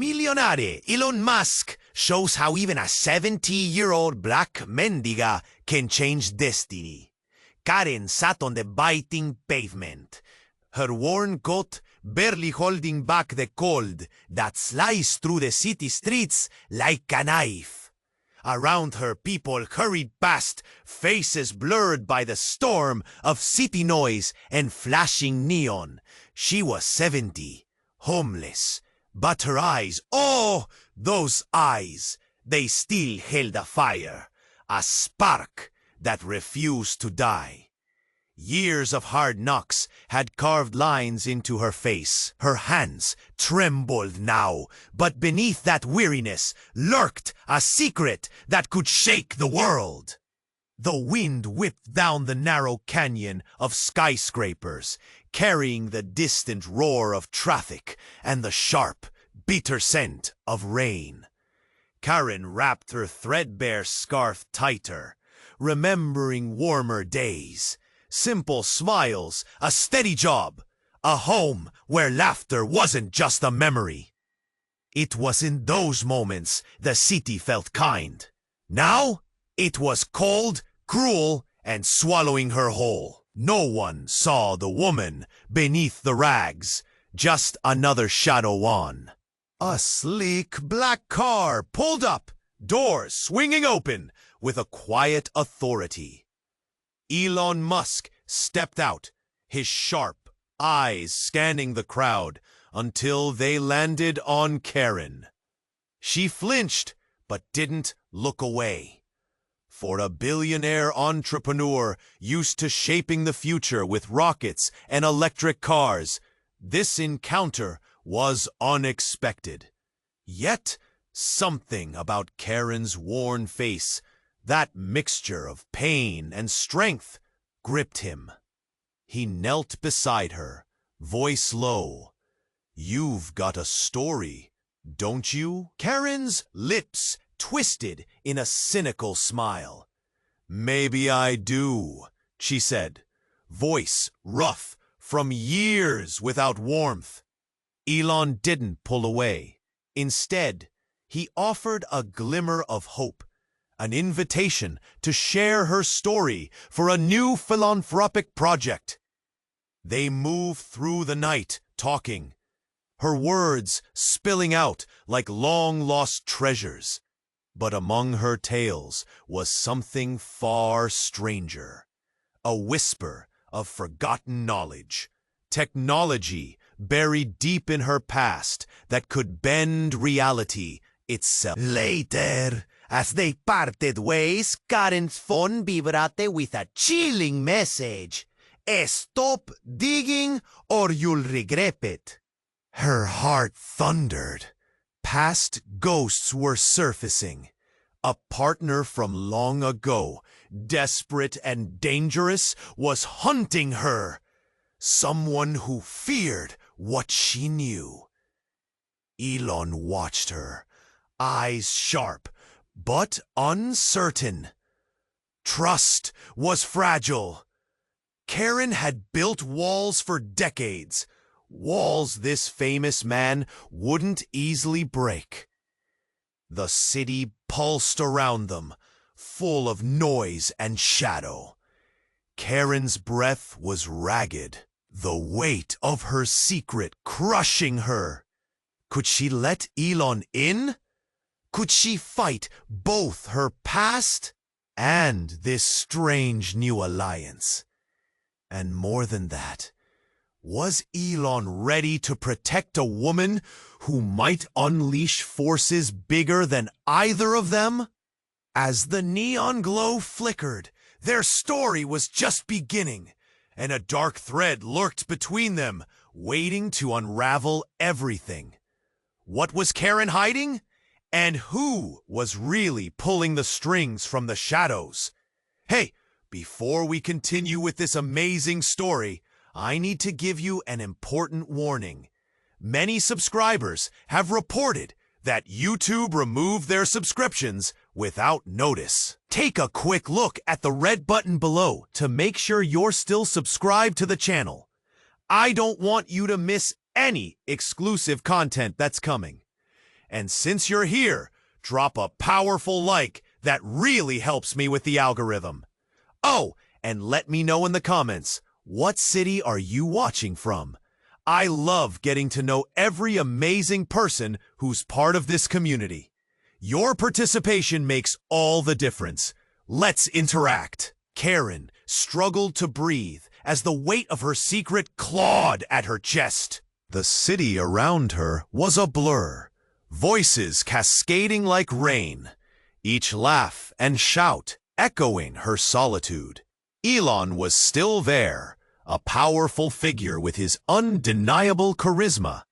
MILLIONAIRE Elon Musk shows how even a 70-year-old black Mendiga can change destiny. Karen sat on the biting pavement, her worn coat barely holding back the cold that sliced through the city streets like a knife. Around her, people hurried past, faces blurred by the storm of city noise and flashing neon. She was 70, homeless, but her eyes, oh, those eyes, they still held a fire, a spark that refused to die. Years of hard knocks had carved lines into her face. Her hands trembled now, but beneath that weariness lurked a secret that could shake the world. The wind whipped down the narrow canyon of skyscrapers, carrying the distant roar of traffic and the sharp, bitter scent of rain. Karen wrapped her threadbare scarf tighter, remembering warmer days. Simple smiles, a steady job, a home where laughter wasn't just a memory. It was in those moments the city felt kind. Now, it was cold, cruel, and swallowing her whole. No one saw the woman beneath the rags, just another shadow on. A sleek black car pulled up, doors swinging open with a quiet authority. Elon Musk stepped out, his sharp eyes scanning the crowd until they landed on Karen. She flinched, but didn't look away. For a billionaire entrepreneur used to shaping the future with rockets and electric cars, this encounter was unexpected. Yet, something about Karen's worn face, that mixture of pain and strength, gripped him. He knelt beside her, voice low. "You've got a story, don't you?" Karen's lips twisted in a cynical smile. "Maybe I do," she said, voice rough from years without warmth. Elon didn't pull away. Instead, he offered a glimmer of hope, an invitation to share her story for a new philanthropic project. They moved through the night, talking, her words spilling out like long-lost treasures. But among her tales was something far stranger, a whisper of forgotten knowledge, technology buried deep in her past that could bend reality itself. Later, as they parted ways, Karen's phone vibrated with a chilling message. "Stop digging or you'll regret it." Her heart thundered. Past ghosts were surfacing. A partner from long ago, desperate and dangerous, was hunting her. Someone who feared what she knew. Elon watched her, eyes sharp, but uncertain. Trust was fragile. Karen had built walls for decades, walls this famous man wouldn't easily break. The city pulsed around them, full of noise and shadow. Karen's breath was ragged, the weight of her secret crushing her. Could she let Elon in? Could she fight both her past and this strange new alliance? And more than that, was Elon ready to protect a woman who might unleash forces bigger than either of them? As the neon glow flickered, their story was just beginning, and a dark thread lurked between them, waiting to unravel everything. What was Karen hiding? And who was really pulling the strings from the shadows? Hey, before we continue with this amazing story, I need to give you an important warning. Many subscribers have reported that YouTube removed their subscriptions without notice. Take a quick look at the red button below to make sure you're still subscribed to the channel. I don't want you to miss any exclusive content that's coming. And since you're here, drop a powerful like. That really helps me with the algorithm. Oh, and let me know in the comments, what city are you watching from? I love getting to know every amazing person who's part of this community. Your participation makes all the difference. Let's interact. Karen struggled to breathe as the weight of her secret clawed at her chest. The city around her was a blur, voices cascading like rain, each laugh and shout echoing her solitude. Elon was still there, a powerful figure with his undeniable charisma.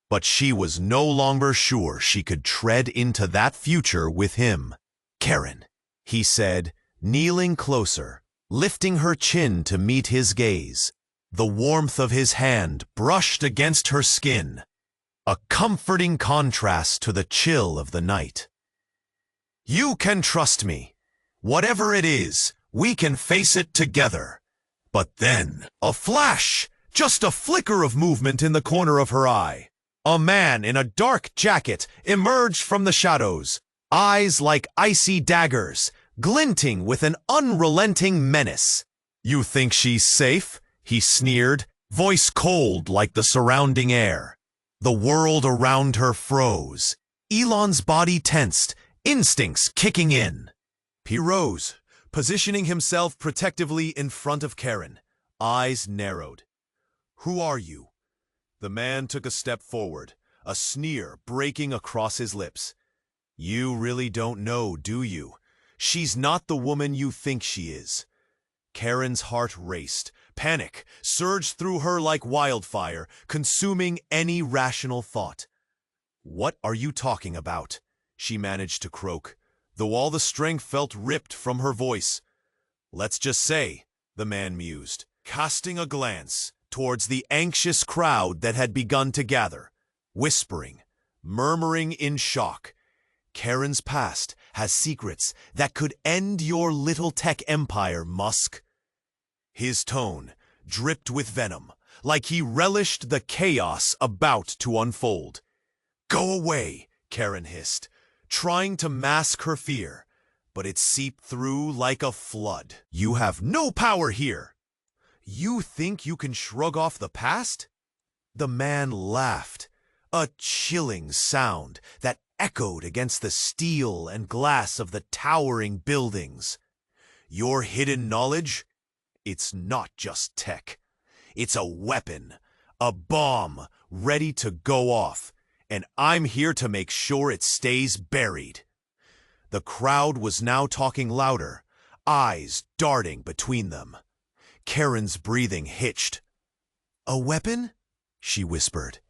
But she was no longer sure she could tread into that future with him. "Karen," he said, kneeling closer, lifting her chin to meet his gaze. The warmth of his hand brushed against her skin, a comforting contrast to the chill of the night. "You can trust me. Whatever it is, we can face it together." But then, a flash, just a flicker of movement in the corner of her eye. A man in a dark jacket emerged from the shadows, eyes like icy daggers, glinting with an unrelenting menace. "You think she's safe?" he sneered, voice cold like the surrounding air. The world around her froze. Elon's body tensed, instincts kicking in. He rose, positioning himself protectively in front of Karen, eyes narrowed. "Who are you?" The man took a step forward, a sneer breaking across his lips. "You really don't know, do you? She's not the woman you think she is." Karen's heart raced. Panic surged through her like wildfire, consuming any rational thought. "What are you talking about?" she managed to croak, though all the strength felt ripped from her voice. "Let's just say," the man mused, casting a glance towards the anxious crowd that had begun to gather, whispering, murmuring in shock. "Karen's past has secrets that could end your little tech empire, Musk." His tone dripped with venom, like he relished the chaos about to unfold. "Go away," Karen hissed, trying to mask her fear, but it seeped through like a flood. "You have no power here. You think you can shrug off the past?" The man laughed, a chilling sound that echoed against the steel and glass of the towering buildings. "Your hidden knowledge? It's not just tech. It's a weapon, a bomb ready to go off, and I'm here to make sure it stays buried." The crowd was now talking louder, eyes darting between them. Karen's breathing hitched. "A weapon?" she whispered,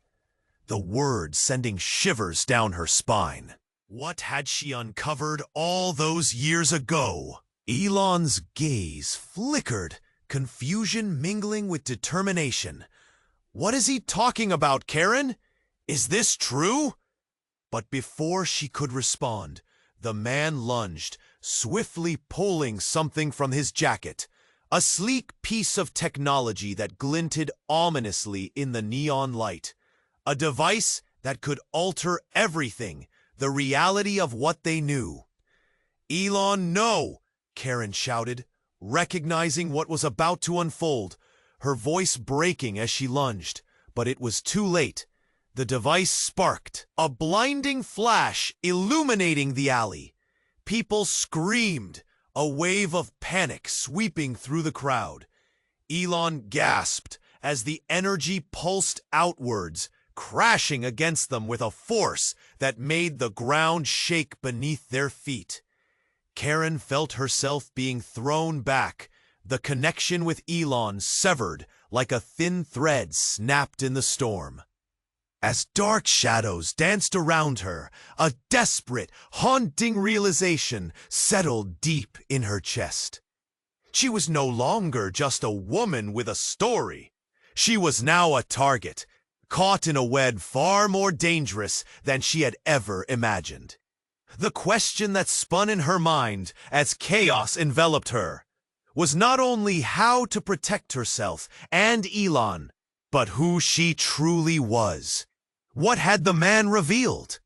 the words sending shivers down her spine. What had she uncovered all those years ago? Elon's gaze flickered, confusion mingling with determination. "What is he talking about, Karen? Is this true?" But before she could respond, the man lunged, swiftly pulling something from his jacket. A sleek piece of technology that glinted ominously in the neon light. A device that could alter everything, the reality of what they knew. "Elon, no!" Karen shouted, recognizing what was about to unfold, her voice breaking as she lunged. But it was too late. The device sparked, a blinding flash illuminating the alley. People screamed, a wave of panic sweeping through the crowd. Elon gasped as the energy pulsed outwards, crashing against them with a force that made the ground shake beneath their feet. Karen felt herself being thrown back, the connection with Elon severed like a thin thread snapped in the storm. As dark shadows danced around her, a desperate, haunting realization settled deep in her chest. She was no longer just a woman with a story. She was now a target, caught in a web far more dangerous than she had ever imagined. The question that spun in her mind as chaos enveloped her was not only how to protect herself and Elon, but who she truly was. What had the man revealed?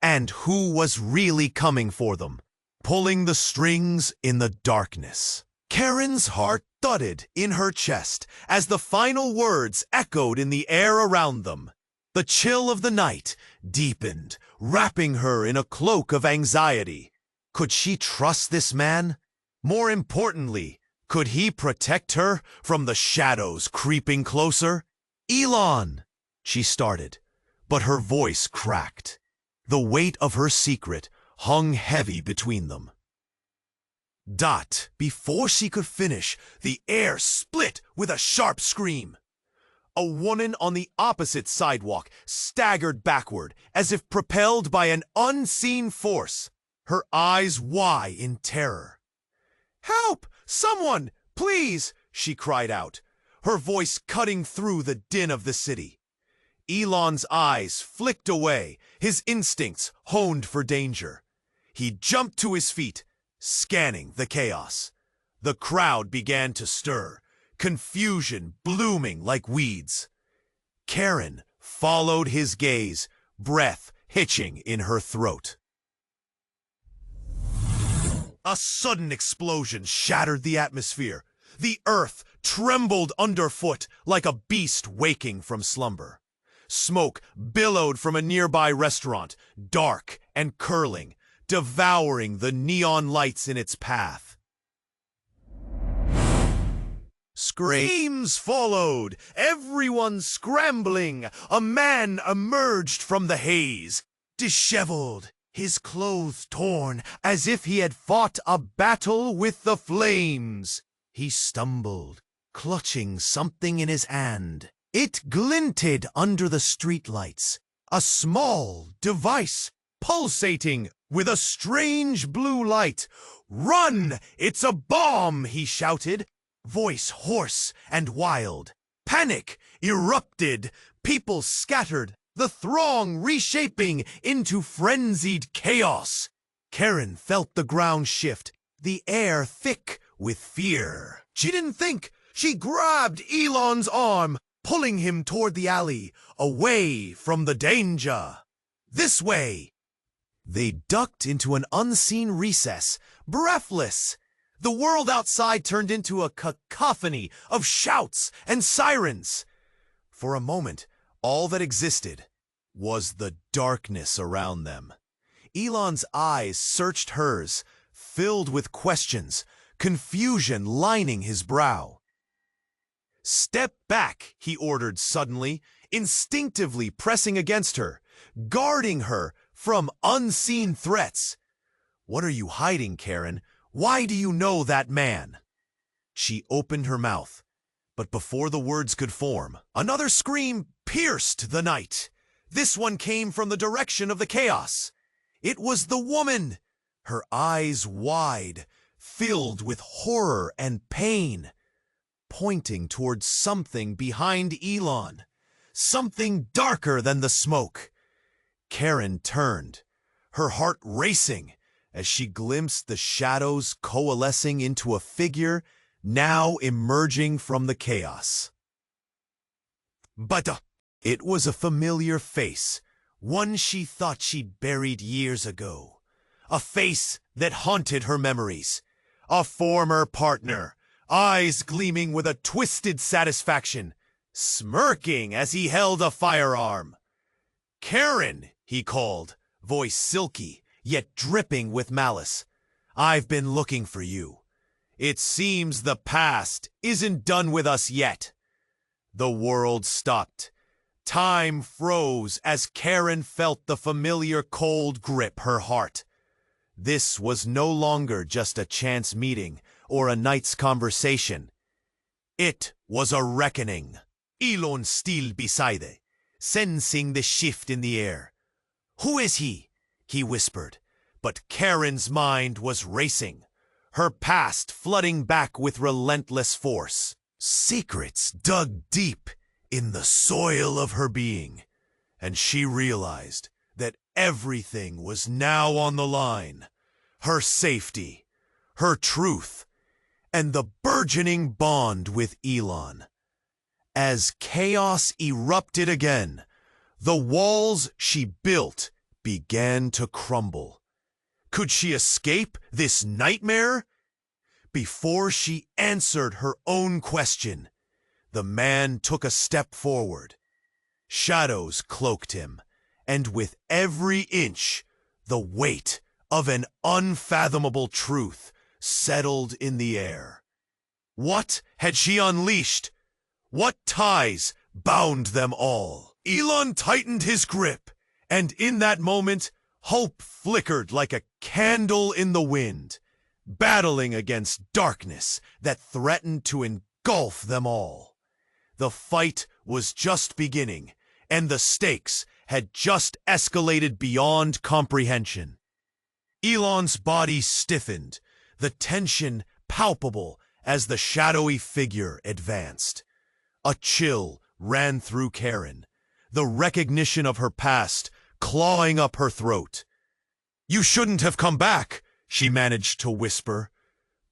and who was really coming for them, pulling the strings in the darkness. Karen's heart thudded in her chest as the final words echoed in the air around them. The chill of the night deepened, wrapping her in a cloak of anxiety. Could she trust this man? More importantly, could he protect her from the shadows creeping closer? Elon, she started, but her voice cracked. The weight of her secret hung heavy between them. Before she could finish, the air split with a sharp scream. A woman on the opposite sidewalk staggered backward as if propelled by an unseen force, her eyes wide in terror. "Help! Someone! Please!" she cried out, her voice cutting through the din of the city. Elon's eyes flicked away, his instincts honed for danger. He jumped to his feet, scanning the chaos. The crowd began to stir, confusion blooming like weeds. Karen followed his gaze, breath hitching in her throat. A sudden explosion shattered the atmosphere. The earth trembled underfoot like a beast waking from slumber. Smoke billowed from a nearby restaurant, dark and curling, devouring the neon lights in its path. Screams followed, everyone scrambling. A man emerged from the haze, disheveled, his clothes torn as if he had fought a battle with the flames. He stumbled, clutching something in his hand. It glinted under the streetlights, a small device pulsating with a strange blue light. "Run! It's a bomb!" he shouted, voice hoarse and wild. Panic erupted, people scattered, the throng reshaping into frenzied chaos. Karen felt the ground shift, the air thick with fear. She didn't think. She grabbed Elon's arm, pulling him toward the alley, away from the danger. This way. They ducked into an unseen recess, breathless. The world outside turned into a cacophony of shouts and sirens. For a moment, all that existed was the darkness around them. Elon's eyes searched hers, filled with questions, confusion lining his brow. "Step back," he ordered suddenly, instinctively pressing against her, guarding her from unseen threats. "What are you hiding, Karen? Why do you know that man?" She opened her mouth, but before the words could form, another scream pierced the night. This one came from the direction of the chaos. It was the woman, her eyes wide, filled with horror and pain, pointing towards something behind Elon, something darker than the smoke. Karen turned, her heart racing, as she glimpsed the shadows coalescing into a figure now emerging from the chaos. But it was a familiar face, one she thought she'd buried years ago. A face that haunted her memories. A former partner, eyes gleaming with a twisted satisfaction, smirking as he held a firearm. "Karen," he called, voice silky, yet dripping with malice. "I've been looking for you. It seems the past isn't done with us yet." The world stopped. Time froze as Karen felt the familiar cold grip her heart. This was no longer just a chance meeting or a night's conversation. It was a reckoning. Elon still beside it, sensing the shift in the air. "Who is he?" he whispered, but Karen's mind was racing, her past flooding back with relentless force. Secrets dug deep in the soil of her being, and she realized that everything was now on the line. Her safety, her truth, and the burgeoning bond with Elon. As chaos erupted again, the walls she built began to crumble. Could she escape this nightmare? Before she answered her own question, the man took a step forward. Shadows cloaked him, and with every inch, the weight of an unfathomable truth settled in the air. What had she unleashed? What ties bound them all? Elon tightened his grip, and in that moment, hope flickered like a candle in the wind, battling against darkness that threatened to engulf them all. The fight was just beginning, and the stakes had just escalated beyond comprehension. Elon's body stiffened, the tension palpable as the shadowy figure advanced. A chill ran through Karen, the recognition of her past clawing up her throat. "You shouldn't have come back," she managed to whisper,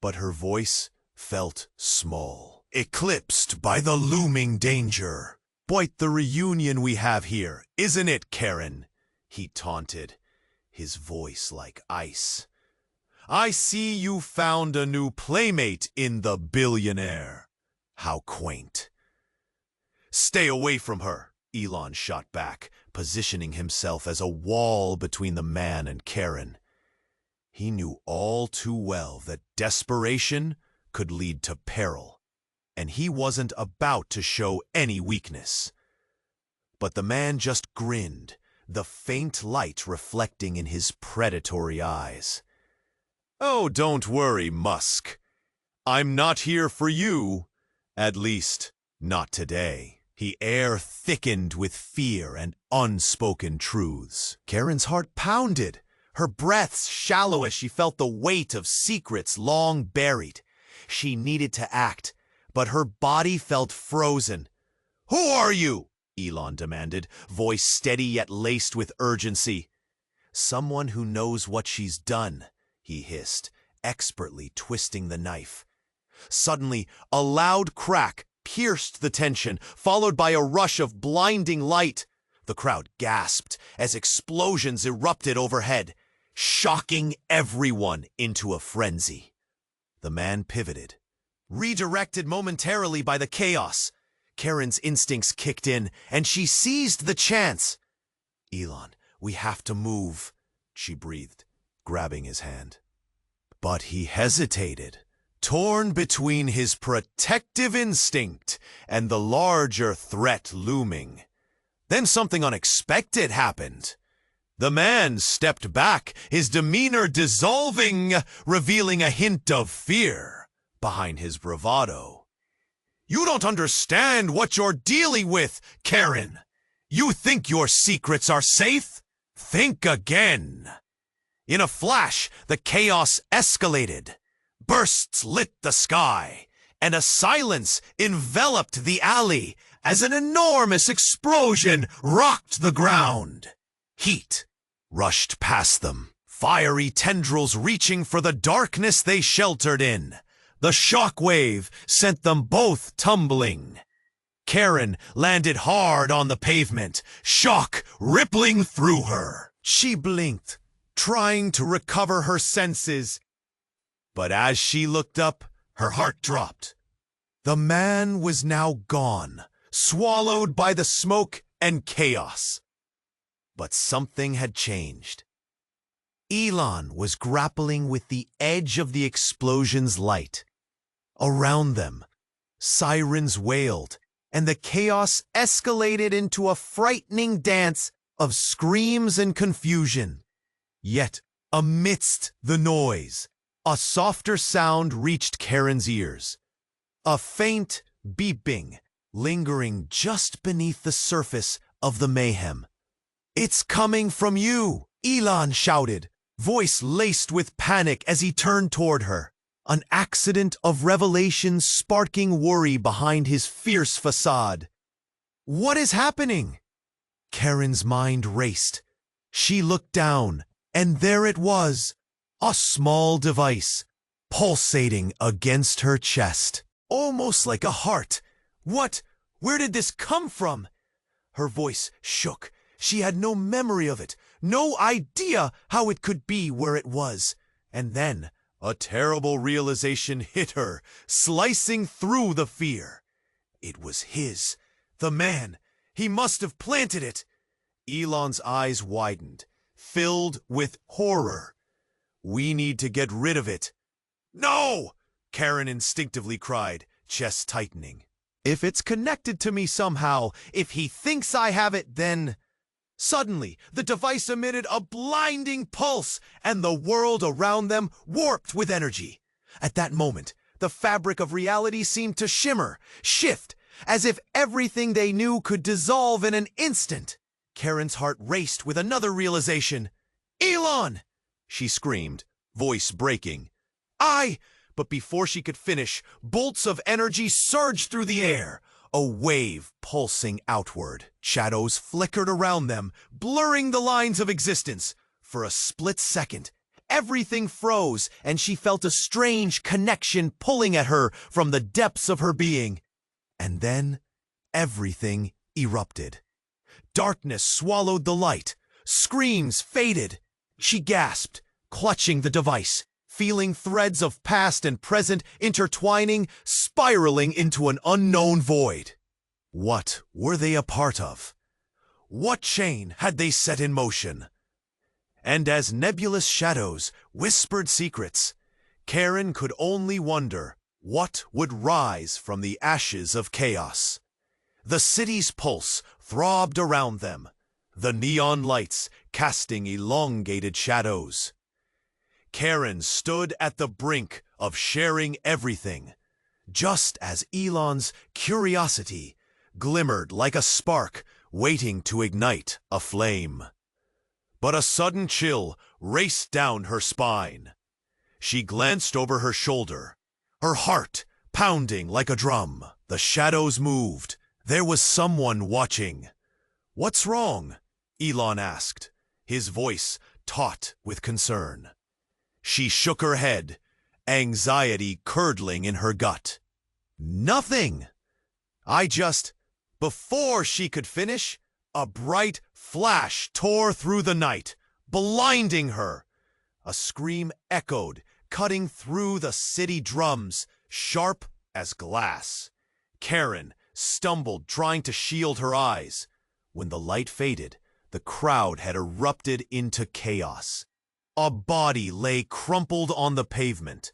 but her voice felt small, eclipsed by the looming danger. "Quite the reunion we have here, isn't it, Karen?" he taunted, his voice like ice. "I see you found a new playmate in the billionaire. How quaint." "Stay away from her," Elon shot back, positioning himself as a wall between the man and Karen. He knew all too well that desperation could lead to peril, and he wasn't about to show any weakness. But the man just grinned, the faint light reflecting in his predatory eyes. "Oh, don't worry, Musk. I'm not here for you. At least, not today." The air thickened with fear and unspoken truths. Karen's heart pounded, her breaths shallow as she felt the weight of secrets long buried. She needed to act, but her body felt frozen. "Who are you?" Elon demanded, voice steady yet laced with urgency. "Someone who knows what she's done," he hissed, expertly twisting the knife. Suddenly, a loud crack pierced the tension, followed by a rush of blinding light. The crowd gasped as explosions erupted overhead, shocking everyone into a frenzy. The man pivoted, redirected momentarily by the chaos. Karen's instincts kicked in, and she seized the chance. "Elon, we have to move," she breathed, grabbing his hand. But he hesitated, torn between his protective instinct and the larger threat looming. Then something unexpected happened. The man stepped back, his demeanor dissolving, revealing a hint of fear behind his bravado. "You don't understand what you're dealing with, Karen. You think your secrets are safe? Think again." In a flash, the chaos escalated. Bursts lit the sky, and a silence enveloped the alley as an enormous explosion rocked the ground. Heat rushed past them, fiery tendrils reaching for the darkness they sheltered in. The shockwave sent them both tumbling. Karen landed hard on the pavement, shock rippling through her. She blinked, trying to recover her senses. But as she looked up, her heart dropped. The man was now gone, swallowed by the smoke and chaos. But something had changed. Elon was grappling with the edge of the explosion's light. Around them, sirens wailed, and the chaos escalated into a frightening dance of screams and confusion. Yet, amidst the noise, a softer sound reached Karen's ears. A faint beeping, lingering just beneath the surface of the mayhem. "It's coming from you," Elon shouted, voice laced with panic as he turned toward her. An accident of revelation sparking worry behind his fierce facade. "What is happening?" Karen's mind raced. She looked down, and there it was. A small device, pulsating against her chest, almost like a heart. Where did this come from? Her voice shook. She had no memory of it, no idea how it could be where it was. And then a terrible realization hit her, slicing through the fear. It was his, the man. He must have planted it. Elon's eyes widened, filled with horror. We need to get rid of it. No! Karen instinctively cried, chest tightening. If it's connected to me somehow, if he thinks I have it, then... Suddenly, the device emitted a blinding pulse, and the world around them warped with energy. At that moment, the fabric of reality seemed to shimmer, shift, as if everything they knew could dissolve in an instant. Karen's heart raced with another realization. Elon! She screamed, voice breaking. But before she could finish, bolts of energy surged through the air, a wave pulsing outward. Shadows flickered around them, blurring the lines of existence. For a split second, everything froze, and she felt a strange connection pulling at her from the depths of her being. And then, everything erupted. Darkness swallowed the light. Screams faded. She gasped, clutching the device, feeling threads of past and present intertwining, spiraling into an unknown void. What were they a part of? What chain had they set in motion? And as nebulous shadows whispered secrets, Karen could only wonder what would rise from the ashes of chaos. The city's pulse throbbed around them, the neon lights casting elongated shadows. Karen stood at the brink of sharing everything, just as Elon's curiosity glimmered like a spark waiting to ignite a flame. But a sudden chill raced down her spine. She glanced over her shoulder, her heart pounding like a drum. The shadows moved. There was someone watching. "What's wrong?" Elon asked, his voice taut with concern. She shook her head, anxiety curdling in her gut. "Nothing. Before she could finish, a bright flash tore through the night, blinding her. A scream echoed, cutting through the city drums, sharp as glass. Karen stumbled, trying to shield her eyes. When the light faded, the crowd had erupted into chaos. A body lay crumpled on the pavement,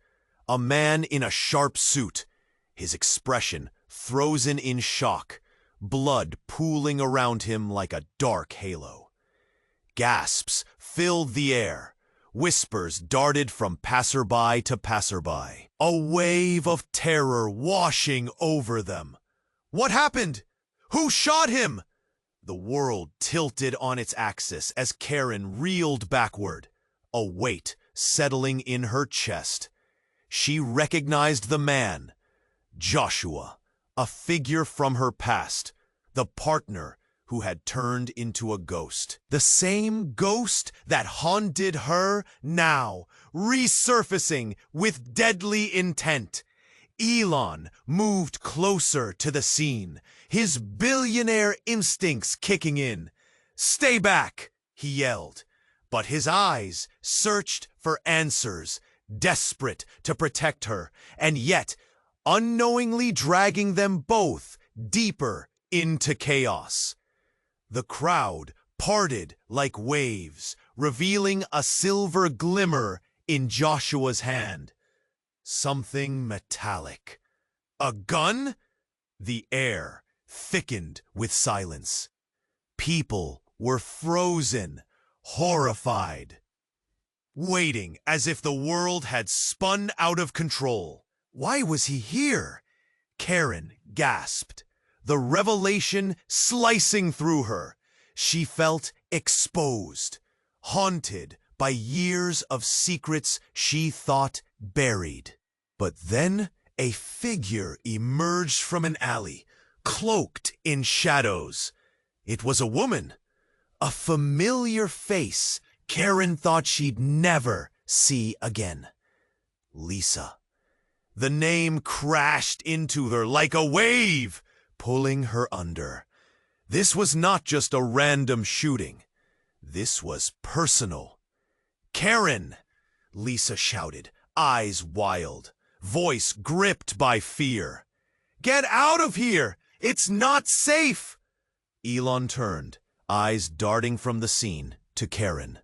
a man in a sharp suit, his expression frozen in shock, blood pooling around him like a dark halo. Gasps filled the air, whispers darted from passerby to passerby, a wave of terror washing over them. What happened? Who shot him? The world tilted on its axis as Karen reeled backward, a weight settling in her chest. She recognized the man, Joshua, a figure from her past, the partner who had turned into a ghost. The same ghost that haunted her now, resurfacing with deadly intent. Elon moved closer to the scene, his billionaire instincts kicking in. "Stay back," he yelled. But his eyes searched for answers, desperate to protect her, and yet unknowingly dragging them both deeper into chaos. The crowd parted like waves, revealing a silver glimmer in Joshua's hand. Something metallic. A gun? The air thickened with silence. People were frozen, horrified, waiting as if the world had spun out of control. Why was he here? Karen gasped, the revelation slicing through her. She felt exposed, haunted by years of secrets she thought buried. But then a figure emerged from an alley, cloaked in shadows. It was a woman. A familiar face Karen thought she'd never see again. Lisa. The name crashed into her like a wave, pulling her under. This was not just a random shooting. This was personal. "Karen!" Lisa shouted, eyes wild, voice gripped by fear. "Get out of here! It's not safe!" Elon turned, eyes darting from the scene, to Karen.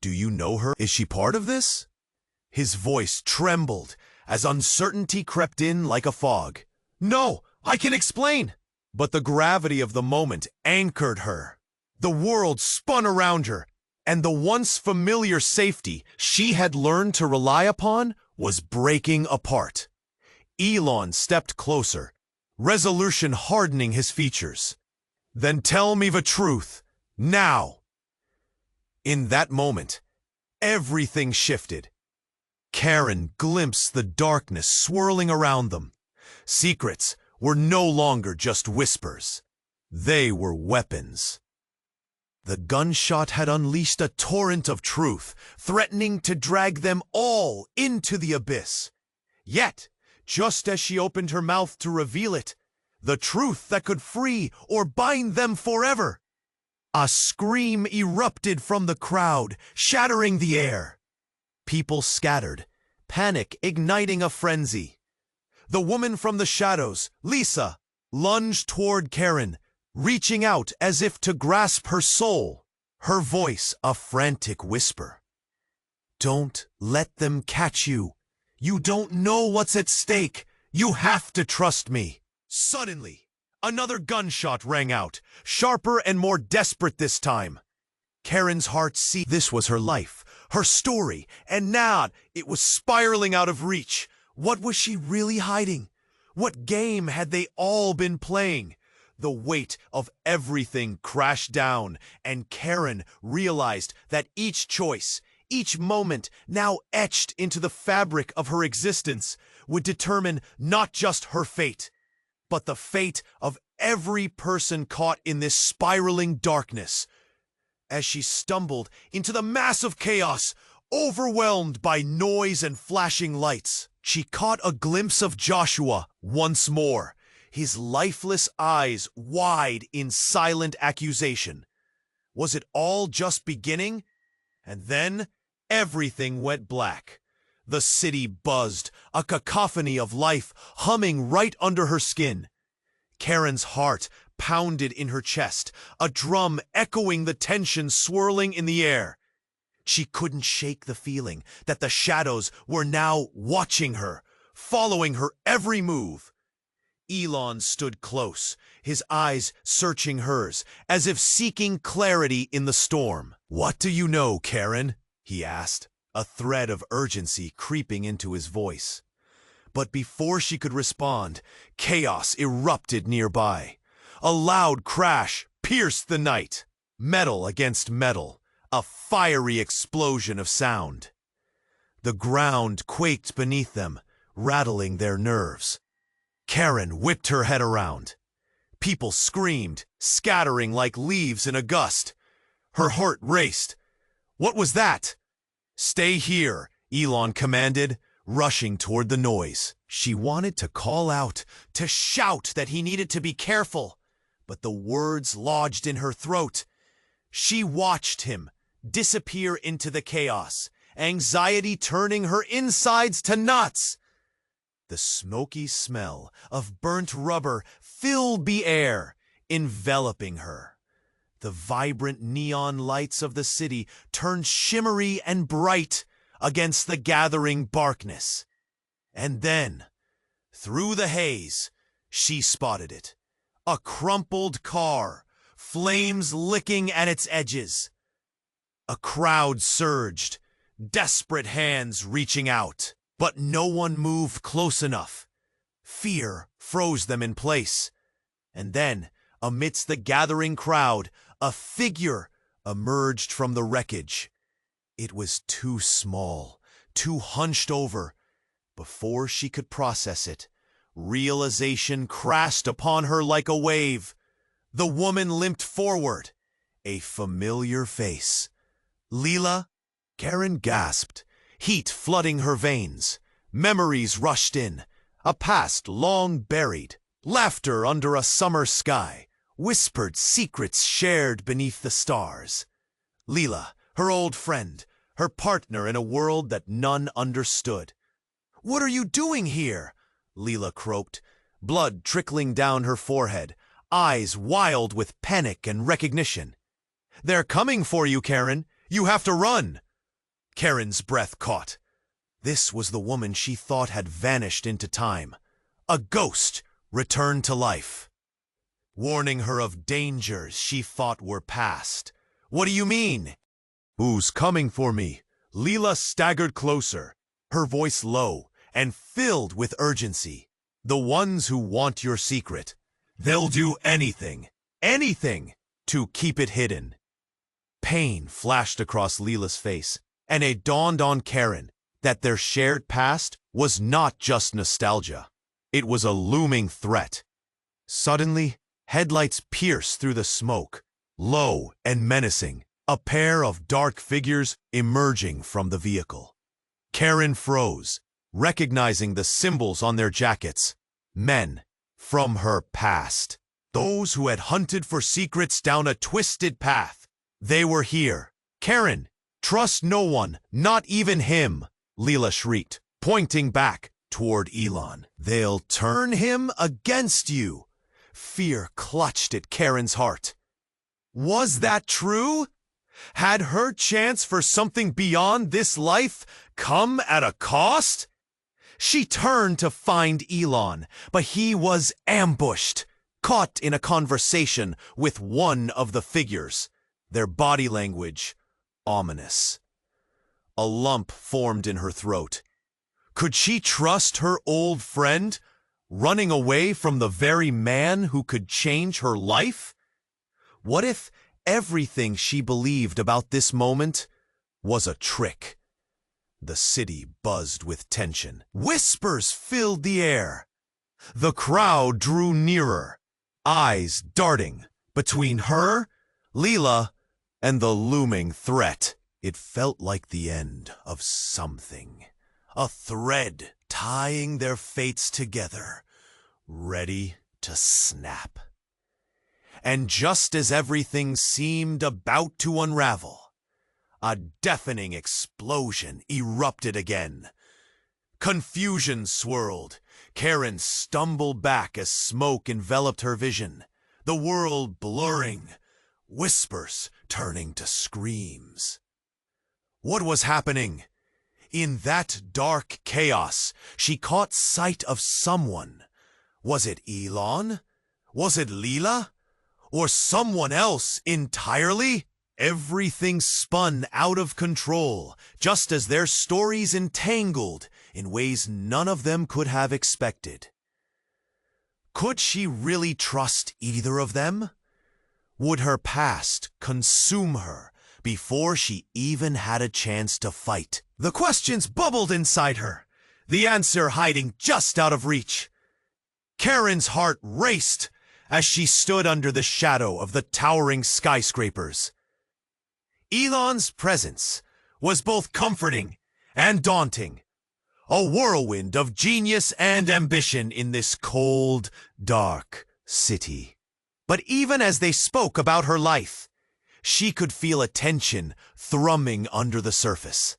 "Do you know her? Is she part of this?" His voice trembled as uncertainty crept in like a fog. "No, I can explain!" But the gravity of the moment anchored her. The world spun around her, and the once familiar safety she had learned to rely upon was breaking apart. Elon stepped closer, resolution hardening his features. "Then tell me the truth, now." In that moment, everything shifted. Karen glimpsed the darkness swirling around them. Secrets were no longer just whispers. They were weapons. The gunshot had unleashed a torrent of truth, threatening to drag them all into the abyss. Yet, just as she opened her mouth to reveal it, the truth that could free or bind them forever, a scream erupted from the crowd, shattering the air. People scattered, panic igniting a frenzy. The woman from the shadows, Lisa, lunged toward Karen, reaching out as if to grasp her soul, her voice a frantic whisper. "Don't let them catch you. You don't know what's at stake. You have to trust me." Suddenly, another gunshot rang out, sharper and more desperate this time. Karen's heart seized. This was her life, her story, and now it was spiraling out of reach. What was she really hiding? What game had they all been playing? The weight of everything crashed down, and Karen realized that each choice, each moment now etched into the fabric of her existence, would determine not just her fate, but the fate of every person caught in this spiraling darkness. As she stumbled into the massive chaos, overwhelmed by noise and flashing lights, she caught a glimpse of Joshua once more, his lifeless eyes wide in silent accusation. Was it all just beginning? And then everything went black. The city buzzed, a cacophony of life humming right under her skin. Karen's heart pounded in her chest, a drum echoing the tension swirling in the air. She couldn't shake the feeling that the shadows were now watching her, following her every move. Elon stood close, his eyes searching hers, as if seeking clarity in the storm. "What do you know, Karen?" he asked, a thread of urgency creeping into his voice. But before she could respond, chaos erupted nearby. A loud crash pierced the night. Metal against metal, a fiery explosion of sound. The ground quaked beneath them, rattling their nerves. Karen whipped her head around. People screamed, scattering like leaves in a gust. Her heart raced. What was that? "Stay here," Elon commanded, rushing toward the noise. She wanted to call out, to shout that he needed to be careful, but the words lodged in her throat. She watched him disappear into the chaos, anxiety turning her insides to knots. The smoky smell of burnt rubber filled the air, enveloping her. The vibrant neon lights of the city turned shimmery and bright against the gathering darkness. And then, through the haze, she spotted it. A crumpled car, flames licking at its edges. A crowd surged, desperate hands reaching out, but no one moved close enough. Fear froze them in place. And then, amidst the gathering crowd, a figure emerged from the wreckage. It was too small, too hunched over. Before she could process it, realization crashed upon her like a wave. The woman limped forward, a familiar face. "Leela?" Karen gasped, heat flooding her veins. Memories rushed in, a past long buried, laughter under a summer sky, whispered secrets shared beneath the stars. Leela, her old friend, her partner in a world that none understood. "What are you doing here?" Leela croaked, blood trickling down her forehead, eyes wild with panic and recognition. "They're coming for you, Karen. You have to run." Karen's breath caught. This was the woman she thought had vanished into time. A ghost returned to life, warning her of dangers she thought were past. "What do you mean?" "Who's coming for me?" Leela staggered closer, her voice low and filled with urgency. "The ones who want your secret. They'll do anything, to keep it hidden." Pain flashed across Leela's face, and it dawned on Karen that their shared past was not just nostalgia. It was a looming threat. Suddenly, headlights pierced through the smoke, low and menacing, a pair of dark figures emerging from the vehicle. Karen froze, recognizing the symbols on their jackets. Men from her past. Those who had hunted for secrets down a twisted path. They were here. "Karen, trust no one, not even him," Leela shrieked, pointing back toward Elon. "They'll turn him against you." Fear clutched at Karen's heart. Was that true? Had her chance for something beyond this life come at a cost? She turned to find Elon, but he was ambushed, caught in a conversation with one of the figures, their body language ominous. A lump formed in her throat. Could she trust her old friend, running away from the very man who could change her life? What if everything she believed about this moment was a trick? The city buzzed with tension. Whispers filled the air. The crowd drew nearer, eyes darting between her, Leela, and the looming threat. It felt like the end of something. A thread tying their fates together, ready to snap. And just as everything seemed about to unravel, a deafening explosion erupted again. Confusion swirled. Karen stumbled back as smoke enveloped her vision, the world blurring, whispers turning to screams. What was happening? In that dark chaos, she caught sight of someone. Was it Elon? Was it Leela? Or someone else entirely? Everything spun out of control, just as their stories entangled in ways none of them could have expected. Could she really trust either of them? Would her past consume her before she even had a chance to fight? The questions bubbled inside her, the answer hiding just out of reach. Karen's heart raced as she stood under the shadow of the towering skyscrapers. Elon's presence was both comforting and daunting, a whirlwind of genius and ambition in this cold, dark city. But even as they spoke about her life, she could feel a tension thrumming under the surface.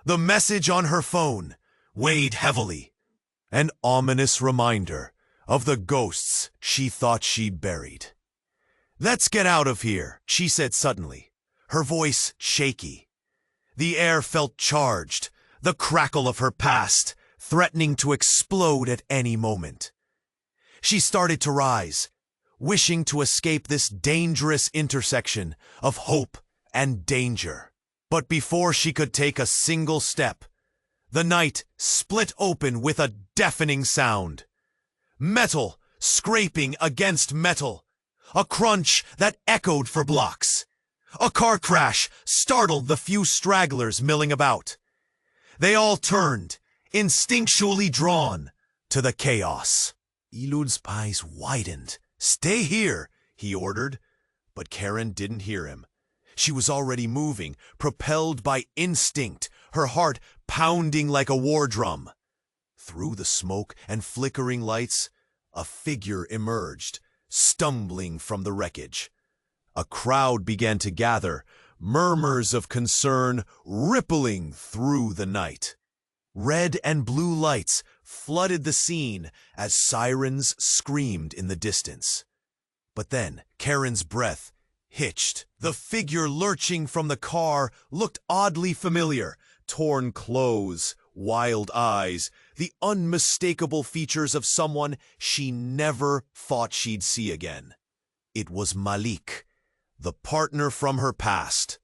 The message on her phone weighed heavily, an ominous reminder of the ghosts she thought she'd buried. "Let's get out of here," she said suddenly, her voice shaky. The air felt charged, the crackle of her past threatening to explode at any moment. She started to rise, wishing to escape this dangerous intersection of hope and danger. But before she could take a single step, the night split open with a deafening sound. Metal scraping against metal, a crunch that echoed for blocks. A car crash startled the few stragglers milling about. They all turned, instinctually drawn to the chaos. Elon's eyes widened. "Stay here," he ordered, but Karen didn't hear him. She was already moving, propelled by instinct, her heart pounding like a war drum. Through the smoke and flickering lights, a figure emerged, stumbling from the wreckage. A crowd began to gather, murmurs of concern rippling through the night. Red and blue lights flooded the scene as sirens screamed in the distance. But then Karen's breath hitched. The figure lurching from the car looked oddly familiar. Torn clothes, wild eyes, the unmistakable features of someone she never thought she'd see again. It was Malik, the partner from her past.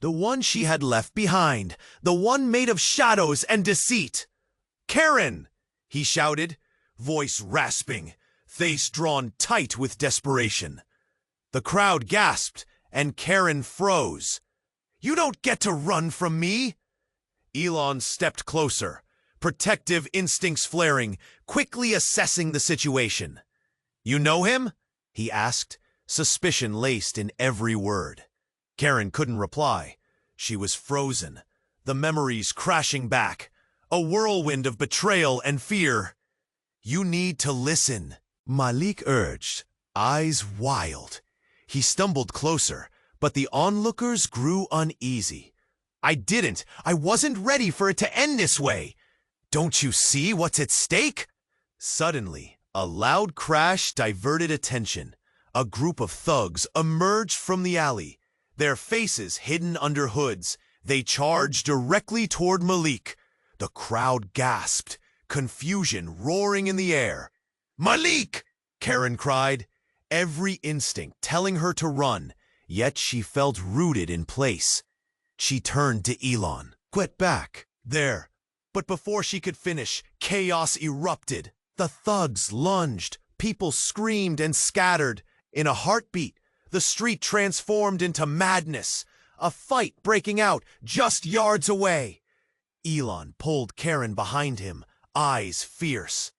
The one she had left behind, the one made of shadows and deceit. "Karen!" he shouted, voice rasping, face drawn tight with desperation. The crowd gasped, and Karen froze. "You don't get to run from me!" Elon stepped closer, protective instincts flaring, quickly assessing the situation. "You know him?" he asked, suspicion laced in every word. Karen couldn't reply. She was frozen, the memories crashing back, a whirlwind of betrayal and fear. "You need to listen," Malik urged, eyes wild. He stumbled closer, but the onlookers grew uneasy. I wasn't ready for it to end this way. Don't you see what's at stake?" Suddenly, a loud crash diverted attention. A group of thugs emerged from the alley, their faces hidden under hoods. They charged directly toward Malik. The crowd gasped, confusion roaring in the air. "Malik!" Karen cried, every instinct telling her to run, yet she felt rooted in place. She turned to Elon. "Get back!" "There!" But before she could finish, chaos erupted. The thugs lunged, people screamed and scattered. In a heartbeat, the street transformed into madness, a fight breaking out just yards away. Elon pulled Karen behind him, eyes fierce.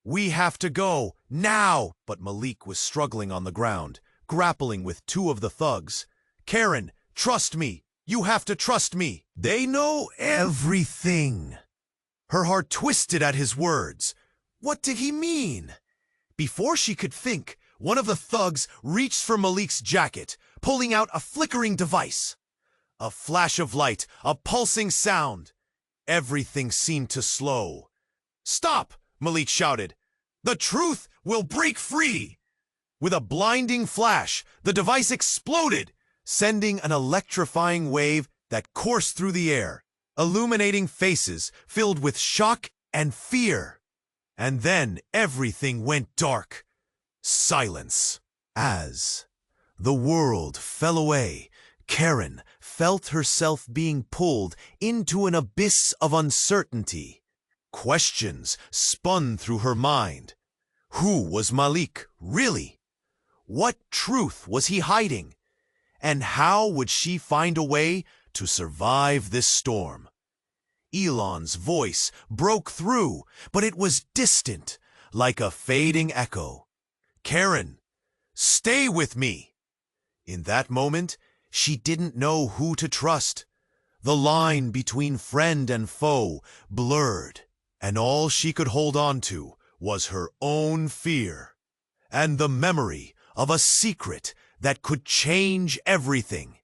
"We have to go, now!" But Malik was struggling on the ground, grappling with two of the thugs. "Karen, trust me! You have to trust me! They know everything!" Her heart twisted at his words. What did he mean? Before she could think, one of the thugs reached for Malik's jacket, pulling out a flickering device. A flash of light, a pulsing sound. Everything seemed to slow. "Stop!" Malik shouted. "The truth will break free!" With a blinding flash, the device exploded, sending an electrifying wave that coursed through the air, illuminating faces filled with shock and fear. And then everything went dark. Silence. As the world fell away, Karen felt herself being pulled into an abyss of uncertainty. Questions spun through her mind. Who was Malik, really? What truth was he hiding? And how would she find a way to survive this storm? Elon's voice broke through, but it was distant, like a fading echo. "Karen, stay with me." In that moment, she didn't know who to trust. The line between friend and foe blurred, and all she could hold on to was her own fear and the memory of a secret that could change everything.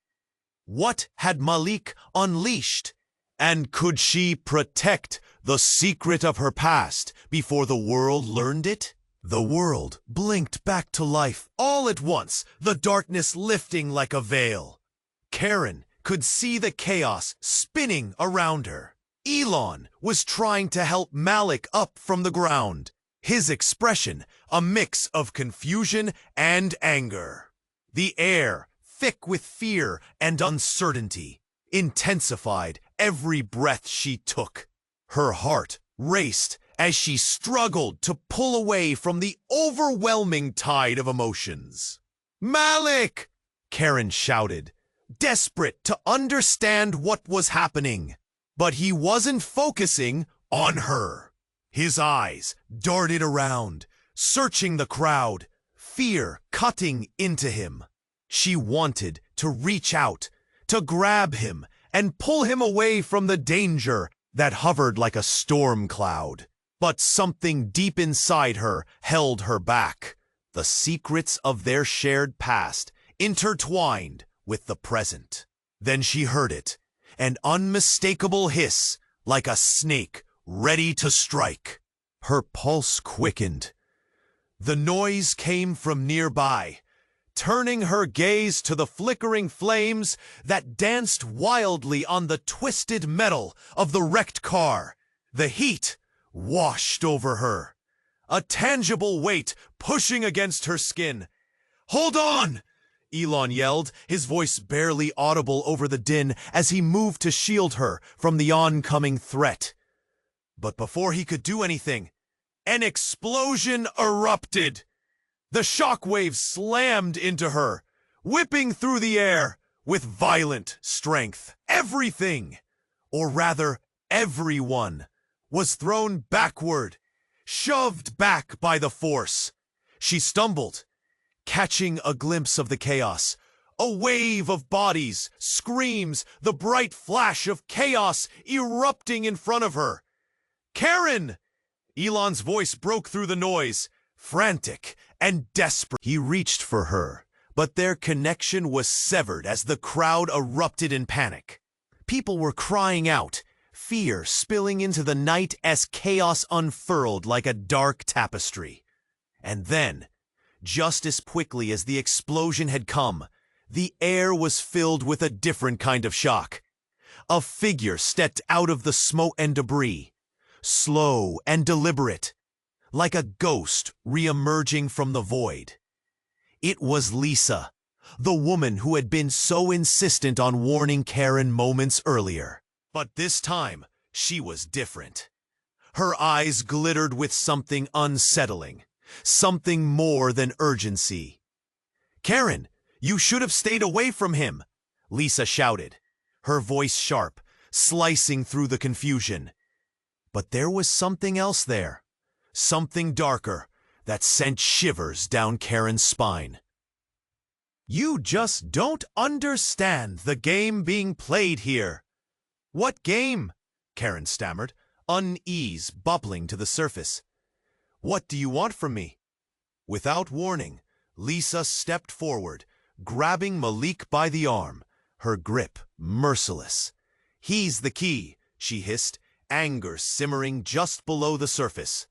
What had Malik unleashed? And could she protect the secret of her past before the world learned it? The world blinked back to life all at once, the darkness lifting like a veil. Karen could see the chaos spinning around her. Elon was trying to help Malik up from the ground, his expression a mix of confusion and anger. The air, thick with fear and uncertainty, intensified every breath she took. Her heart raced as she struggled to pull away from the overwhelming tide of emotions. "Malik!" Karen shouted, desperate to understand what was happening. But he wasn't focusing on her. His eyes darted around, searching the crowd, fear cutting into him. She wanted to reach out, to grab him, and pull him away from the danger that hovered like a storm cloud. But something deep inside her held her back. The secrets of their shared past, intertwined with the present. Then she heard it, an unmistakable hiss, like a snake ready to strike. Her pulse quickened. The noise came from nearby, turning her gaze to the flickering flames that danced wildly on the twisted metal of the wrecked car. The heat washed over her, a tangible weight pushing against her skin. "Hold on!" Elon yelled, his voice barely audible over the din as he moved to shield her from the oncoming threat. But before he could do anything, an explosion erupted. The shockwaves slammed into her, whipping through the air with violent strength. Everything, or rather everyone, was thrown backward, shoved back by the force. She stumbled, catching a glimpse of the chaos. A wave of bodies, screams, the bright flash of chaos erupting in front of her. "Karen!" Elon's voice broke through the noise, frantic and desperate. He reached for her, but their connection was severed as the crowd erupted in panic. People were crying out, fear spilling into the night as chaos unfurled like a dark tapestry. And then, just as quickly as the explosion had come, the air was filled with a different kind of shock. A figure stepped out of the smoke and debris, slow and deliberate, like a ghost re-emerging from the void. It was Lisa, the woman who had been so insistent on warning Karen moments earlier. But this time, she was different. Her eyes glittered with something unsettling, something more than urgency. "Karen, you should have stayed away from him," Lisa shouted, her voice sharp, slicing through the confusion. But there was something else there, something darker, that sent shivers down Karen's spine. "You just don't understand the game being played here." "What game?" Karen stammered, unease bubbling to the surface. "What do you want from me?" Without warning, Lisa stepped forward, grabbing Malik by the arm, her grip merciless. "He's the key," she hissed, anger simmering just below the surface.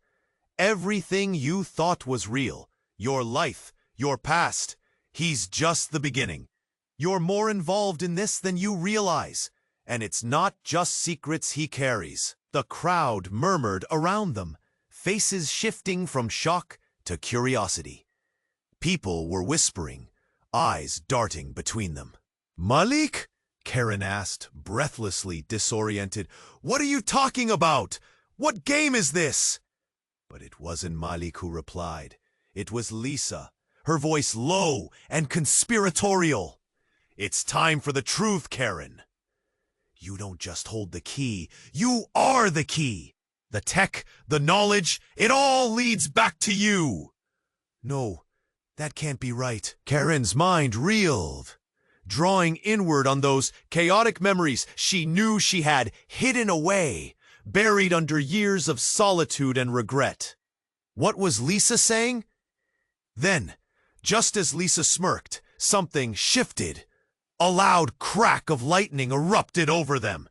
"Everything you thought was real, your life, your past, he's just the beginning. You're more involved in this than you realize, and it's not just secrets he carries." The crowd murmured around them, faces shifting from shock to curiosity. People were whispering, eyes darting between them. "Malik?" Karen asked, breathlessly disoriented. "What are you talking about? What game is this?" But it wasn't Malik who replied. It was Lisa, her voice low and conspiratorial. "It's time for the truth, Karen. You don't just hold the key, you are the key. The tech, the knowledge, it all leads back to you." "No, that can't be right." Karen's mind reeled, drawing inward on those chaotic memories she knew she had hidden away, buried under years of solitude and regret. What was Lisa saying? Then, just as Lisa smirked, something shifted. A loud crack of lightning erupted over them,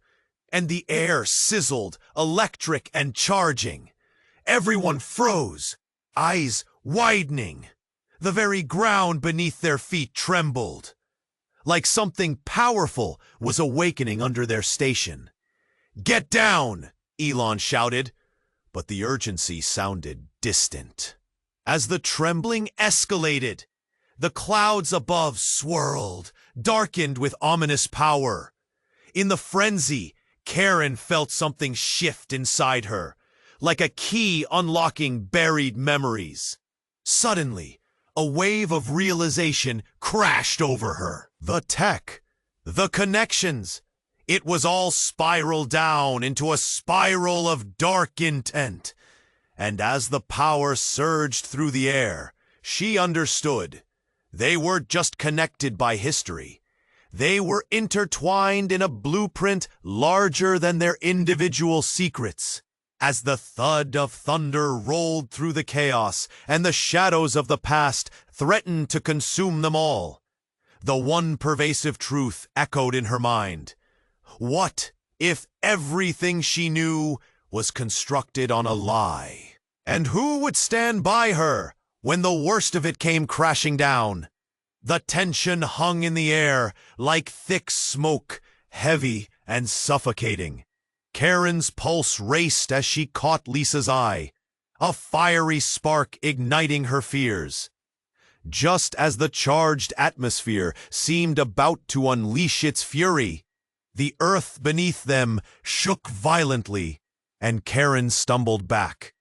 and the air sizzled, electric and charging. Everyone froze, eyes widening. The very ground beneath their feet trembled, like something powerful was awakening under their station. "Get down!" Elon shouted, but the urgency sounded distant. As the trembling escalated, the clouds above swirled, darkened with ominous power. In the frenzy, Karen felt something shift inside her, like a key unlocking buried memories. Suddenly, a wave of realization crashed over her. The tech, the connections, it was all spiraled down into a spiral of dark intent. And as the power surged through the air, she understood. They weren't just connected by history. They were intertwined in a blueprint larger than their individual secrets. As the thud of thunder rolled through the chaos and the shadows of the past threatened to consume them all, the one pervasive truth echoed in her mind. What if everything she knew was constructed on a lie? And who would stand by her when the worst of it came crashing down? The tension hung in the air like thick smoke, heavy and suffocating. Karen's pulse raced as she caught Lisa's eye, a fiery spark igniting her fears. Just as the charged atmosphere seemed about to unleash its fury, the earth beneath them shook violently, and Karen stumbled back.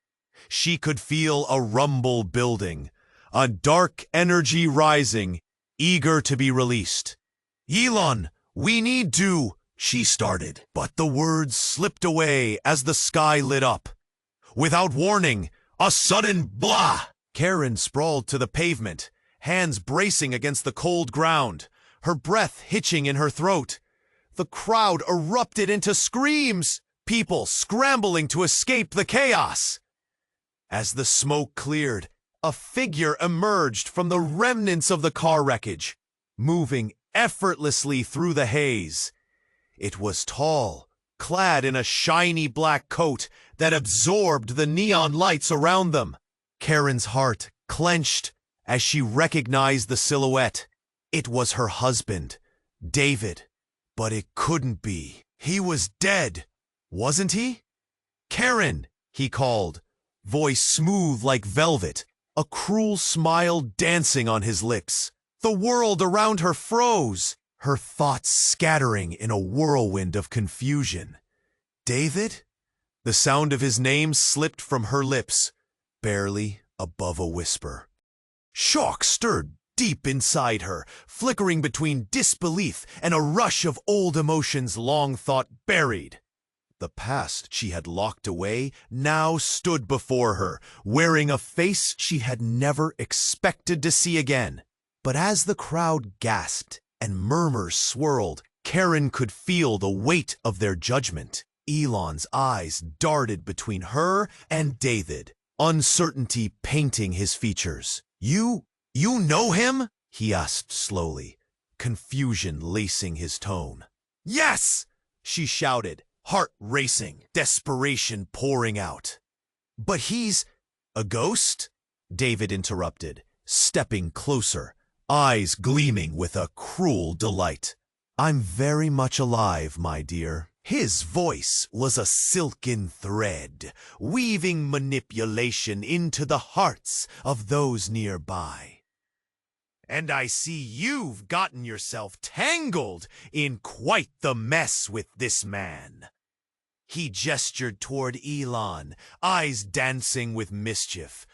She could feel a rumble building, a dark energy rising, eager to be released. "Elon, we need to," she started, but the words slipped away as the sky lit up. Without warning, a sudden blah! Karen sprawled to the pavement, hands bracing against the cold ground, her breath hitching in her throat. The crowd erupted into screams, people scrambling to escape the chaos. As the smoke cleared, a figure emerged from the remnants of the car wreckage, moving effortlessly through the haze. It was tall, clad in a shiny black coat that absorbed the neon lights around them. Karen's heart clenched as she recognized the silhouette. It was her husband, David. But it couldn't be. He was dead, wasn't he? "Karen," he called, voice smooth like velvet, a cruel smile dancing on his lips. The world around her froze, her thoughts scattering in a whirlwind of confusion. "David?" The sound of his name slipped from her lips, barely above a whisper. Shock stirred deep inside her, flickering between disbelief and a rush of old emotions long thought buried. The past she had locked away now stood before her, wearing a face she had never expected to see again. But as the crowd gasped and murmurs swirled, Karen could feel the weight of their judgment. Elon's eyes darted between her and David, uncertainty painting his features. You know him?" he asked slowly, confusion lacing his tone. "Yes!" she shouted, heart racing, desperation pouring out. "But he's a ghost?" David interrupted, stepping closer, eyes gleaming with a cruel delight. "I'm very much alive, my dear." His voice was a silken thread, weaving manipulation into the hearts of those nearby. "And I see you've gotten yourself tangled in quite the mess with this man." He gestured toward Elon, eyes dancing with mischief.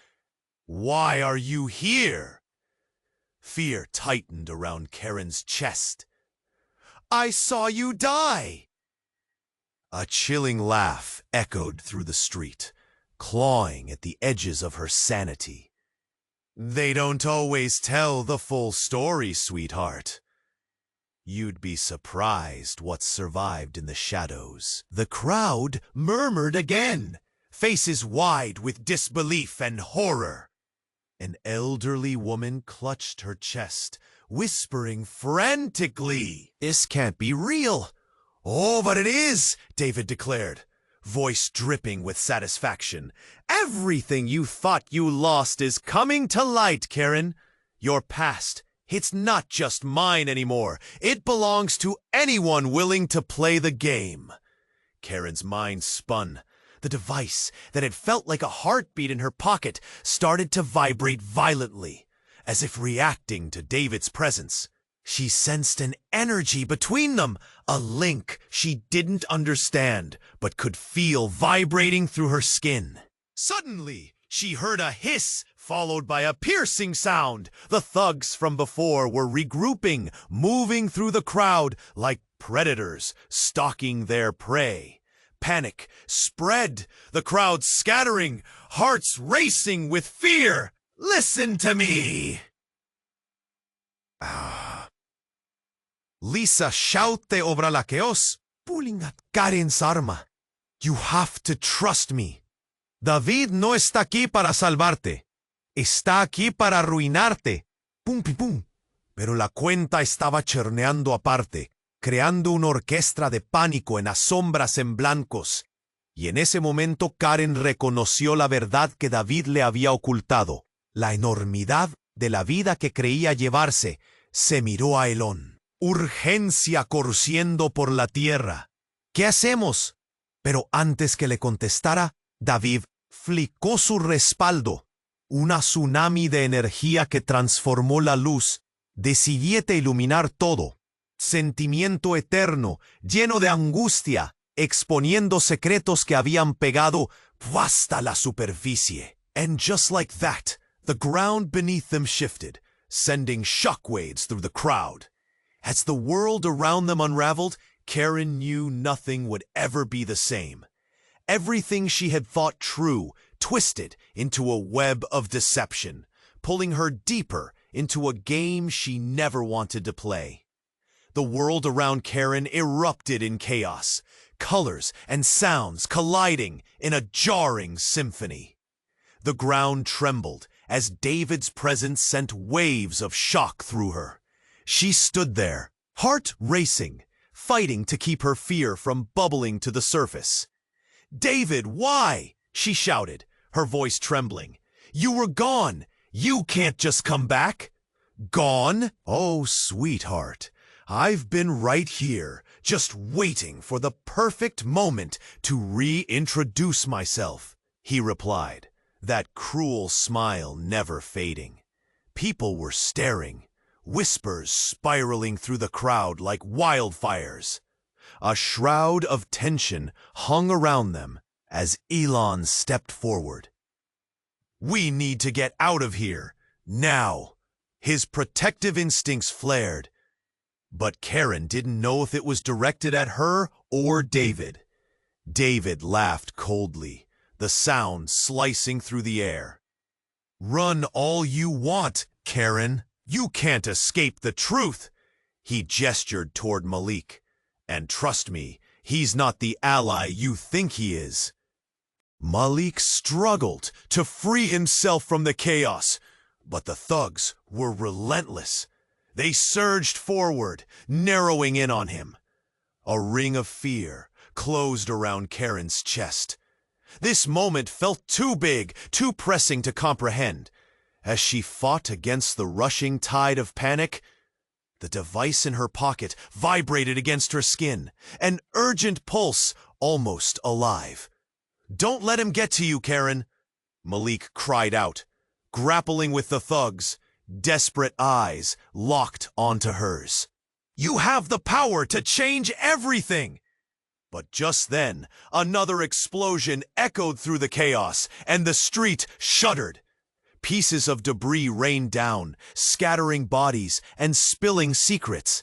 "Why are you here?" Fear tightened around Karen's chest. "I saw you die." A chilling laugh echoed through the street, clawing at the edges of her sanity. "They don't always tell the full story, sweetheart. You'd be surprised what survived in the shadows." The crowd murmured again, faces wide with disbelief and horror. An elderly woman clutched her chest, whispering frantically, "This can't be real." "Oh, but it is," David declared, voice dripping with satisfaction. "Everything you thought you lost is coming to light, Karen. Your past, it's not just mine anymore. It belongs to anyone willing to play the game." Karen's mind spun. The device that had felt like a heartbeat in her pocket started to vibrate violently, as if reacting to David's presence. She sensed an energy between them, a link she didn't understand, but could feel vibrating through her skin. Suddenly, she heard a hiss, followed by a piercing sound. The thugs from before were regrouping, moving through the crowd like predators stalking their prey. Panic spread, the crowd scattering, hearts racing with fear. "Listen to me!" Lisa shouted over la chaos, pulling at Karen's arm. "You have to trust me. David no está aquí para salvarte. Está aquí para arruinarte." Pum, pum, pum. Pero la cuenta estaba chorneando aparte, creando una orquesta de pánico en las sombras en blancos. Y en ese momento Karen reconoció la verdad que David le había ocultado, la enormidad de la vida que creía llevarse. Se miró a Elon. Urgencia corriendo por la tierra. ¿Qué hacemos? Pero antes que le contestara, David flicó su respaldo. Una tsunami de energía que transformó la luz, decidió iluminar todo. Sentimiento eterno, lleno de angustia, exponiendo secretos que habían pegado hasta la superficie. And just like that, the ground beneath them shifted, sending shockwaves through the crowd. As the world around them unraveled, Karen knew nothing would ever be the same. Everything she had thought true twisted into a web of deception, pulling her deeper into a game she never wanted to play. The world around Karen erupted in chaos, colors and sounds colliding in a jarring symphony. The ground trembled as David's presence sent waves of shock through her. She stood there, heart racing, fighting to keep her fear from bubbling to the surface. "David, why?" she shouted, her voice trembling. "You were gone. You can't just come back." "Gone? Oh, sweetheart, I've been right here, just waiting for the perfect moment to reintroduce myself," he replied, that cruel smile never fading. People were staring, whispers spiraling through the crowd like wildfires. A shroud of tension hung around them as Elon stepped forward. "We need to get out of here, now." His protective instincts flared, but Karen didn't know if it was directed at her or David. David laughed coldly, the sound slicing through the air. "Run all you want, Karen. You can't escape the truth." He gestured toward Malik. "And trust me, he's not the ally you think he is." Malik struggled to free himself from the chaos, but the thugs were relentless. They surged forward, narrowing in on him. A ring of fear closed around Karen's chest. This moment felt too big, too pressing to comprehend. As she fought against the rushing tide of panic, the device in her pocket vibrated against her skin, an urgent pulse, almost alive. "Don't let him get to you, Karen," Malik cried out, grappling with the thugs, desperate eyes locked onto hers. "You have the power to change everything!" But just then, another explosion echoed through the chaos, and the street shuddered. Pieces of debris rained down, scattering bodies and spilling secrets.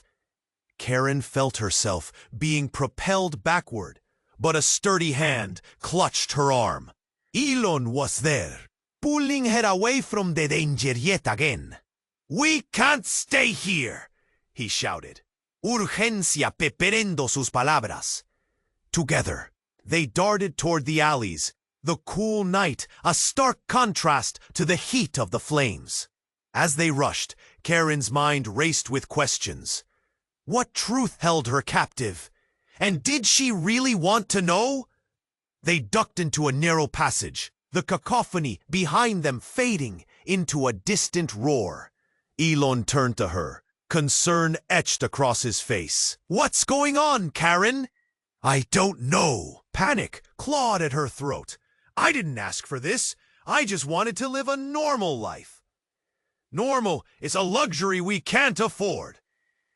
Karen felt herself being propelled backward, but a sturdy hand clutched her arm. Elon was there, pulling her away from the danger yet again. "We can't stay here," he shouted, urgencia peperendo sus palabras. Together, they darted toward the alleys, the cool night a stark contrast to the heat of the flames. As they rushed, Karen's mind raced with questions. What truth held her captive? And did she really want to know? They ducked into a narrow passage, the cacophony behind them fading into a distant roar. Elon turned to her, concern etched across his face. "What's going on, Karen?" "I don't know." Panic clawed at her throat. "I didn't ask for this. I just wanted to live a normal life." "Normal is a luxury we can't afford."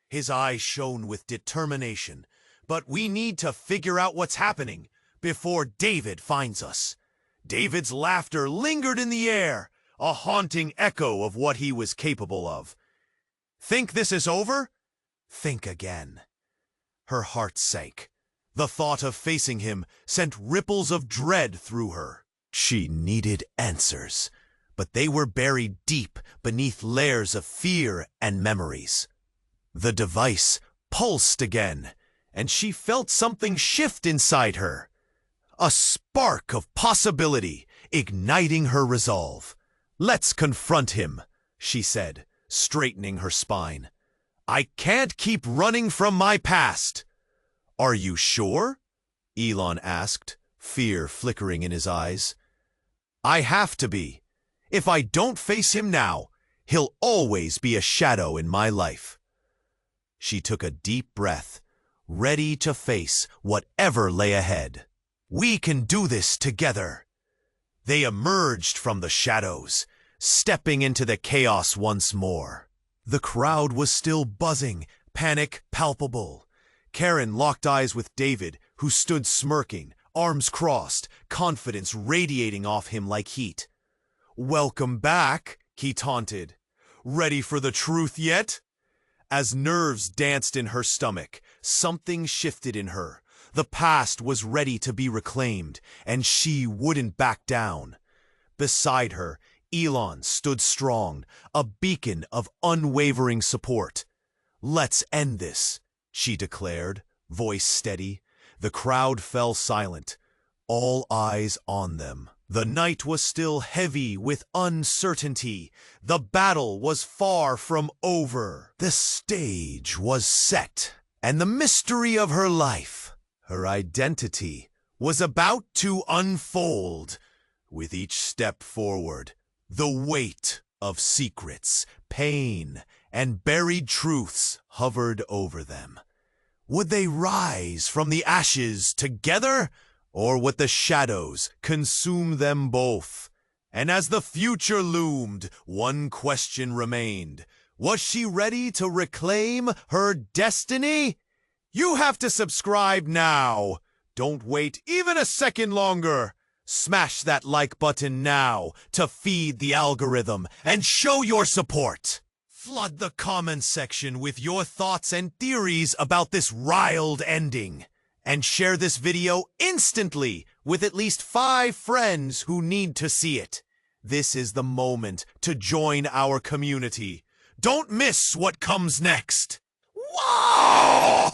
His eyes shone with determination. "But we need to figure out what's happening before David finds us." David's laughter lingered in the air, a haunting echo of what he was capable of. "Think this is over?" "Think again." Her heart sank. The thought of facing him sent ripples of dread through her. She needed answers, but they were buried deep beneath layers of fear and memories. The device pulsed again, and she felt something shift inside her. A spark of possibility igniting her resolve. "Let's confront him," she said, straightening her spine. I can't keep running from my past. Are you sure? Elon asked, fear flickering in his eyes. I have to be. If I don't face him now, he'll always be a shadow in my life. She took a deep breath, ready to face whatever lay ahead. We can do this together. They emerged from the shadows, stepping into the chaos once more. The crowd was still buzzing, panic palpable. Karen locked eyes with David, who stood smirking, arms crossed, confidence radiating off him like heat. Welcome back, he taunted. Ready for the truth yet? As nerves danced in her stomach, something shifted in her. The past was ready to be reclaimed, and she wouldn't back down. Beside her, Elon stood strong, a beacon of unwavering support. Let's end this, she declared, voice steady. The crowd fell silent, all eyes on them. The night was still heavy with uncertainty. The battle was far from over. The stage was set, and the mystery of her life, her identity, was about to unfold. With each step forward, the weight of secrets, pain, and buried truths hovered over them. Would they rise from the ashes together, or would the shadows consume them both? And as the future loomed, one question remained. Was she ready to reclaim her destiny? You have to subscribe now. Don't wait even a second longer. Smash that like button now to feed the algorithm and show your support. Flood the comments section with your thoughts and theories about this riled ending. And share this video instantly with at least 5 friends who need to see it. This is the moment to join our community. Don't miss what comes next. Wow!